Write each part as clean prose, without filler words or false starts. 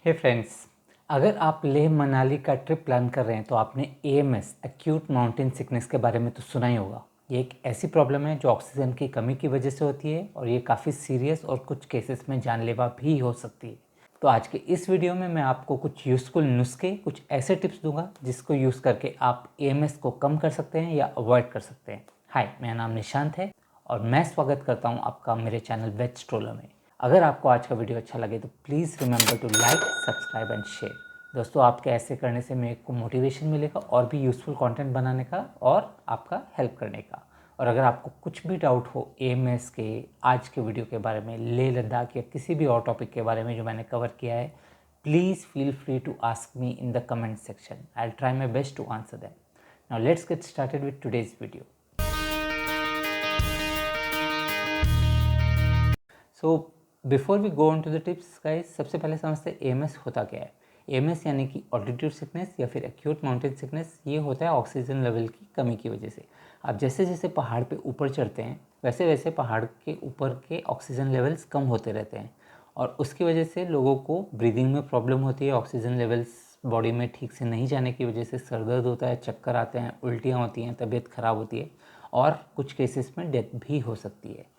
हे friends, अगर आप लेह मनाली का ट्रिप प्लान कर रहे हैं तो आपने एएमएस एक्यूट माउंटेन सिकनेस के बारे में तो सुना ही होगा। ये एक ऐसी प्रॉब्लम है जो ऑक्सीजन की कमी की वजह से होती है और ये काफ़ी सीरियस और कुछ केसेस में जानलेवा भी हो सकती है। तो आज के इस वीडियो में मैं आपको कुछ यूज़फुल नुस्खे, कुछ ऐसे टिप्स दूंगा जिसको यूज़ करके आप एएमएस को कम कर सकते हैं या अवॉइड कर सकते हैं। हाय, मेरा नाम निशांत है और मैं स्वागत करता हूँ आपका मेरे चैनल वेज स्ट्रोलर में। अगर आपको आज का वीडियो अच्छा लगे तो please remember to like, subscribe and share. दोस्तों, आपके ऐसे करने से मेरे को मोटिवेशन मिलेगा और भी यूज़फुल कंटेंट बनाने का और आपका हेल्प करने का। और अगर आपको कुछ भी डाउट हो एएमएस के आज के वीडियो के बारे में, लेह लद्दाख या किसी भी और टॉपिक के बारे में जो मैंने कवर किया है, please feel free to ask me in the comment section. I will try my best to answer them. Now let's get started with today's video. So before we go on to the tips guys, सबसे पहले समझते हैं AMS होता क्या है। AMS यानी कि altitude sickness या फिर एक्यूट माउंटेन सिकनेस, ये होता है ऑक्सीजन लेवल की कमी की वजह से। आप जैसे जैसे पहाड़ पे ऊपर चढ़ते हैं वैसे वैसे पहाड़ के ऊपर के ऑक्सीजन लेवल्स कम होते रहते हैं और उसकी वजह से लोगों को ब्रीदिंग में प्रॉब्लम होती है। ऑक्सीजन लेवल्स बॉडी में ठीक से नहीं जाने की वजह से सर दर्द होता है, चक्कर आते हैं, उल्टियाँ होती हैं, तबीयत ख़राब होती है और कुछ केसेस में डेथ भी हो सकती है।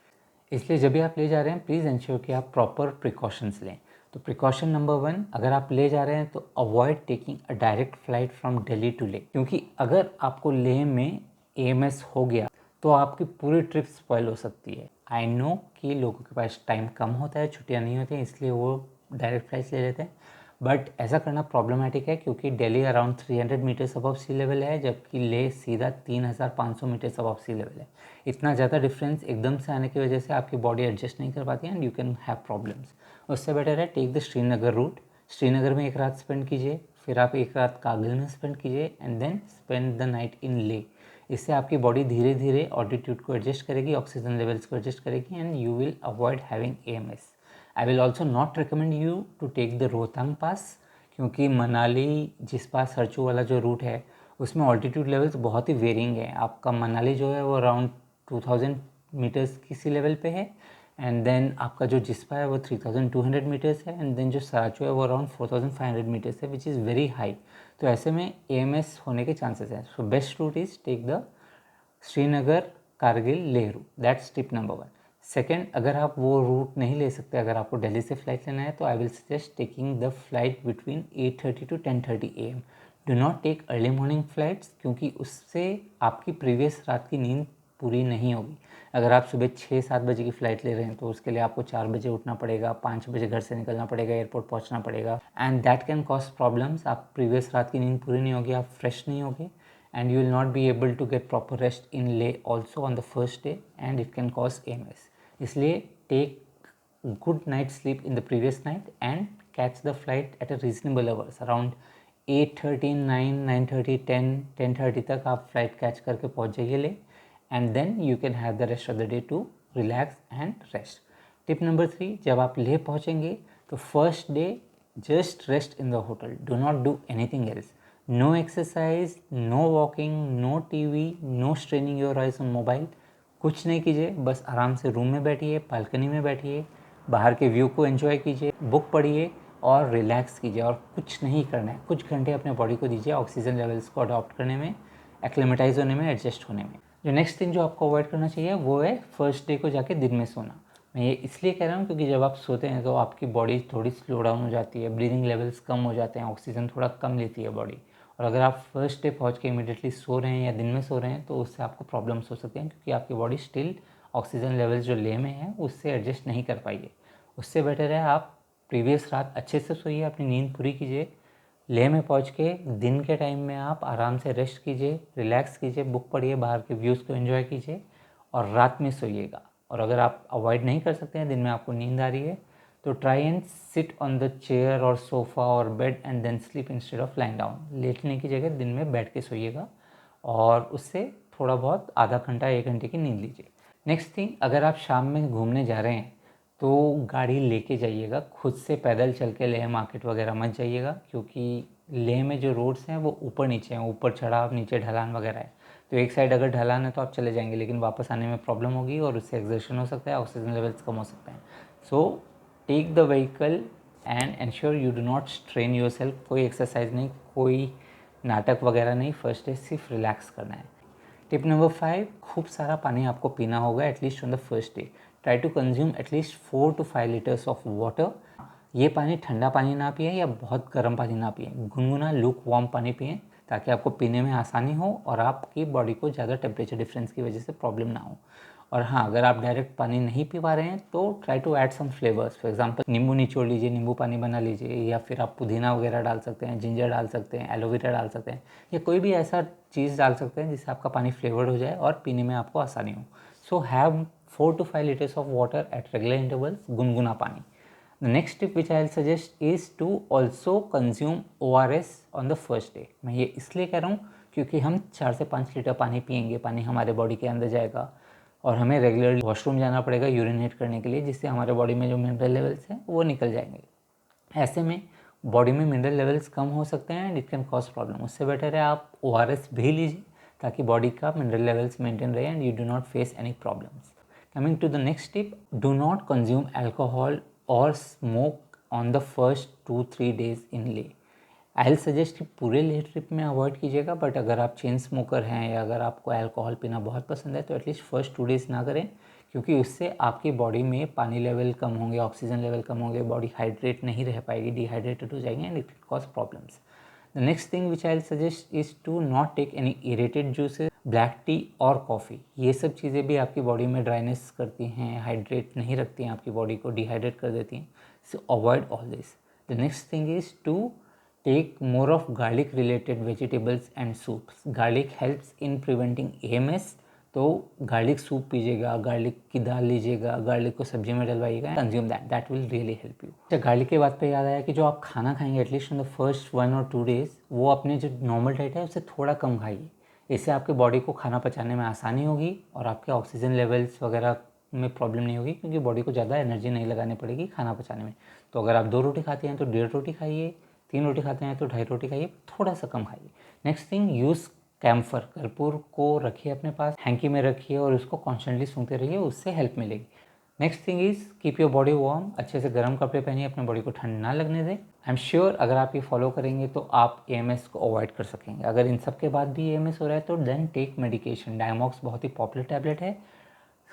इसलिए जब भी आप ले जा रहे हैं प्लीज़ इंश्योर कि आप प्रॉपर प्रिकॉशंस लें। तो प्रिकॉशन नंबर 1, अगर आप ले जा रहे हैं तो avoid taking a direct flight from Delhi to Leh, क्योंकि अगर आपको लेह में एएमएस हो गया तो आपकी पूरी ट्रिप स्पॉइल हो सकती है। आई नो कि लोगों के पास टाइम कम होता है, छुट्टियाँ नहीं होती हैं, इसलिए वो डायरेक्ट फ्लाइट्स ले लेते हैं, बट ऐसा करना प्रॉब्लमेटिक है क्योंकि Delhi around 300 metres above sea level है जबकि लेह सीधा 3500 मीटर्स अबव सी लेवल है। इतना ज़्यादा डिफरेंस एकदम से आने की वजह से आपकी बॉडी एडजस्ट नहीं कर पाती है and you can have problems. उससे बेटर है take the Srinagar route. Srinagar में एक रात स्पेंड कीजिए, फिर आप एक रात कारगिल में स्पेंड कीजिए and then spend the night in Leh. इससे आपकी बॉडी धीरे धीरे ऑल्टीट्यूड को एडजस्ट करेगी, ऑक्सीजन लेवल्स को एडजस्ट करेगी and you will avoid having AMS. I will also not recommend you to take the Rohtang pass, क्योंकि मनाली जिस पास सरचू वाला जो रूट है उसमें ऑल्टीट्यूड लेवल्स बहुत ही वेरिंग है। आपका मनाली जो है वो अराउंड 2000 मीटर्स की सी लेवल पे है एंड देन आपका जो जिस्पा है वो 3200 मीटर्स है एंड देन जो सराचू है वो अराउंड 4500 मीटर्स है, विच इज़ वेरी हाई। तो ऐसे में एएमएस होने के चांसेस हैं। So best route is take the Srinagar Kargil Leh route. That's tip number 1। Second, अगर आप वो रूट नहीं ले सकते, अगर आपको दिल्ली से फ्लाइट लेना है तो I will suggest taking the flight between 8:30 to 10:30 AM। Do not take early morning flights, क्योंकि उससे आपकी प्रीवियस रात की नींद पूरी नहीं होगी। अगर आप सुबह 6-7 बजे की फ़्लाइट ले रहे हैं तो उसके लिए आपको 4 बजे उठना पड़ेगा, 5 बजे घर से निकलना पड़ेगा, एयरपोर्ट पहुंचना पड़ेगा and that can cause problems. आप प्रीवियस रात की नींद पूरी नहीं होगी, आप फ्रेश नहीं होगे and you will not be able to get proper rest in Leh also on the first day and it can cause AMS. इसलिए take good night sleep in the previous night and catch the flight at a reasonable hours around 8:30, 9, 9:30, 10, 10:30 तक आप flight catch करके पहुंच जाइए ले and then you can have the rest of the day to relax and rest. Tip number 3, जब आप लेह पहुंचेंगे तो first day just rest in the hotel, do not do anything else. No exercise, no walking, no TV, no straining your eyes on mobile. कुछ नहीं कीजिए, बस आराम से रूम में बैठिए, बालकनी में बैठिए, बाहर के व्यू को एंजॉय कीजिए, बुक पढ़िए और रिलैक्स कीजिए और कुछ नहीं करना है। कुछ घंटे अपने बॉडी को दीजिए ऑक्सीजन लेवल्स को अडॉप्ट करने में, एक्लेमेटाइज होने में, एडजस्ट होने में। जो नेक्स्ट थिंग जो आपको अवॉइड करना चाहिए वो है फर्स्ट डे को जाके दिन में सोना। मैं ये इसलिए कह रहा हूँ क्योंकि जब आप सोते हैं तो आपकी बॉडी थोड़ी स्लो डाउन हो जाती है, ब्रीदिंग लेवल्स कम हो जाते हैं, ऑक्सीजन थोड़ा कम लेती है बॉडी। और अगर आप फर्स्ट डे पहुँच के इमीडिएटली सो रहे हैं या दिन में सो रहे हैं तो उससे आपको प्रॉब्लम्स हो सकते हैं, क्योंकि आपकी बॉडी स्टिल ऑक्सीजन लेवल्स जो लेह में है उससे एडजस्ट नहीं कर पाइए। उससे बेटर है आप प्रीवियस रात अच्छे से सोइए, अपनी नींद पूरी कीजिए। लेह में पहुंच के दिन के टाइम में आप आराम से रेस्ट कीजिए, रिलैक्स कीजिए, बुक पढ़िए, बाहर के व्यूज़ को एंजॉय कीजिए और रात में सोइएगा। और अगर आप अवॉइड नहीं कर सकते हैं, दिन में आपको नींद आ रही है, तो try and sit on the chair और सोफ़ा और bed and then sleep instead of lying down. लेटने की जगह दिन में बैठ के सोइएगा और उससे थोड़ा बहुत आधा घंटा 1 घंटे की नींद लीजिए। नेक्स्ट थिंग, अगर आप शाम में घूमने जा रहे हैं तो गाड़ी लेके जाइएगा, खुद से पैदल चल के लेह मार्केट वगैरह मत जाइएगा, क्योंकि लेह में जो रोड्स हैं वो ऊपर नीचे हैं, ऊपर चढ़ाव नीचे ढलान वगैरह है। तो एक साइड अगर ढलान है तो आप चले जाएंगे लेकिन वापस आने में प्रॉब्लम होगी और उससे एक्सर्शन हो सकता है, ऑक्सीजन लेवल्स कम हो सकते हैं। So take the vehicle and ensure you do not strain yourself. कोई एक्सरसाइज नहीं, कोई नाटक वगैरह नहीं, फर्स्ट डे सिर्फ रिलैक्स करना है। टिप नंबर 5, खूब सारा पानी आपको पीना होगा at least on the first day. Try to consume at least 4 to 5 litres of water. ये पानी ठंडा पानी ना पिए या बहुत गर्म पानी ना पिए, गुनगुना लूक वार्म पानी पिए ताकि आपको पीने में आसानी हो और आपकी बॉडी को ज़्यादा टेम्परेचर डिफरेंस की वजह से प्रॉब्लम ना हो। और हाँ, अगर आप डायरेक्ट पानी नहीं पी पा रहे हैं तो try to add some flavours. For example नींबू निचोड़ लीजिए, नींबू पानी बना लीजिए, या फिर आप पुदीना वगैरह डाल सकते हैं, जिंजर डाल सकते हैं, एलोवेरा डाल सकते हैं, या कोई भी ऐसा चीज़ डाल सकते हैं जिससे आपका पानी फ्लेवर्ड हो जाए और पीने में आपको आसानी हो। So have 4 to 5 litres of water at regular intervals, गुनगुना पानी। The next tip which I will suggest is to also consume ORS on the first day। मैं ये इसलिए कह रहा हूँ क्योंकि हम 4 से 5 लीटर पानी पियेंगे, पानी हमारे बॉडी के अंदर जाएगा और हमें रेगुलरली वॉशरूम जाना पड़ेगा यूरिनेट करने के लिए, जिससे हमारे बॉडी में जो मिनरल लेवल्स हैं वो निकल जाएंगे। ऐसे में बॉडी में मिनरल लेवल्स कम हो सकते हैं and it can cause problem. उससे बेटर है आप ORS भी लीजिए ताकि बॉडी का मिनरल लेवल्स मेंटेन रहे and you do not face any problems. Coming to the next tip, do not consume alcohol or smoke on the first 2-3 days in lay। I will suggest कि पूरे ले trip में avoid कीजिएगा, but अगर आप chain smoker हैं या अगर आपको अल्कोहल पीना बहुत पसंद है तो एटलीस्ट फर्स्ट 2 डेज़ ना करें, क्योंकि उससे आपकी बॉडी में पानी लेवल कम होंगे, ऑक्सीजन लेवल कम होंगे, बॉडी हाइड्रेट नहीं रह पाएगी, डिहाइड्रेटेड हो जाएंगे and it can cause problems. The next thing which I'll suggest is to not take any aerated juices, black T और कॉफ़ी। ये सब चीज़ें भी आपकी बॉडी में ड्राइनेस करती हैं, हाइड्रेट नहीं रखती हैं आपकी बॉडी को, डिहाइड्रेट कर देती हैं। So avoid all this. The next thing is to take more of garlic related vegetables and soups. Garlic helps in preventing AMS, तो गार्लिक सूप पीजिएगा, गार्लिक की दाल लीजिएगा, गार्लिक को सब्जी में डलवाइएगा, consume that will really help you. अच्छा, गार्लिक के बाद पे याद आया कि जो आप खाना खाएंगे at least in the first 1 or 2 days, वो अपने जो नॉर्मल डाइट है उससे थोड़ा कम खाइए। इससे आपके बॉडी को खाना पचाने में आसानी होगी और आपके ऑक्सीजन लेवल्स वगैरह में प्रॉब्लम नहीं होगी, क्योंकि बॉडी को ज़्यादा एनर्जी नहीं लगानी पड़ेगी खाना पचाने में। तो अगर आप 2 रोटी खाते हैं तो 1.5 रोटी खाइए, 3 रोटी खाते हैं तो 2.5 रोटी खाइए, थोड़ा सा कम खाइए। नेक्स्ट थिंग, यूज़ कैम्फर, कर्पूर को रखिए अपने पास, हैंकी में रखिए और उसको कॉन्स्टेंटली सूंघते रहिए, उससे हेल्प मिलेगी। Next thing is keep your body warm. अच्छे से गर्म कपड़े पहनिए, अपने बॉडी को ठंड ना लगने दें। आई एम श्योर अगर आप ये फॉलो करेंगे तो आप AMS को अवॉइड कर सकेंगे। अगर इन सब के बाद भी AMS हो रहा है तो देन टेक मेडिकेशन। डायमॉक्स बहुत ही पॉपुलर टैबलेट है।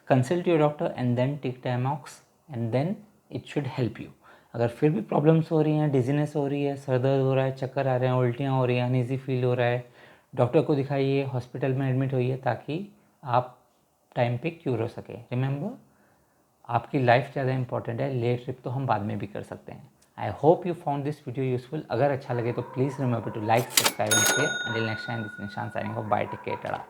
Consult your doctor and then take Diamox and then it should help you. अगर फिर भी प्रॉब्लम्स हो रही हैं, डिजीनेस हो रही है, सर दर्द हो रहा है, चक्कर आ रहे हैं, उल्टियाँ हो रही हैं, अनईजी फील हो रहा है, डॉक्टर को दिखाइए, हॉस्पिटल में एडमिट होइए ताकि आप टाइम पे क्यूर हो सके। रिमेंबर, आपकी लाइफ ज़्यादा इंपॉर्टेंट है, ले ट्रिप तो हम बाद में भी कर सकते हैं। I hope you found this video useful. अगर अच्छा लगे तो please remember to like, subscribe and share. Until next time, this Nishan signing off, bye, take care, Tata.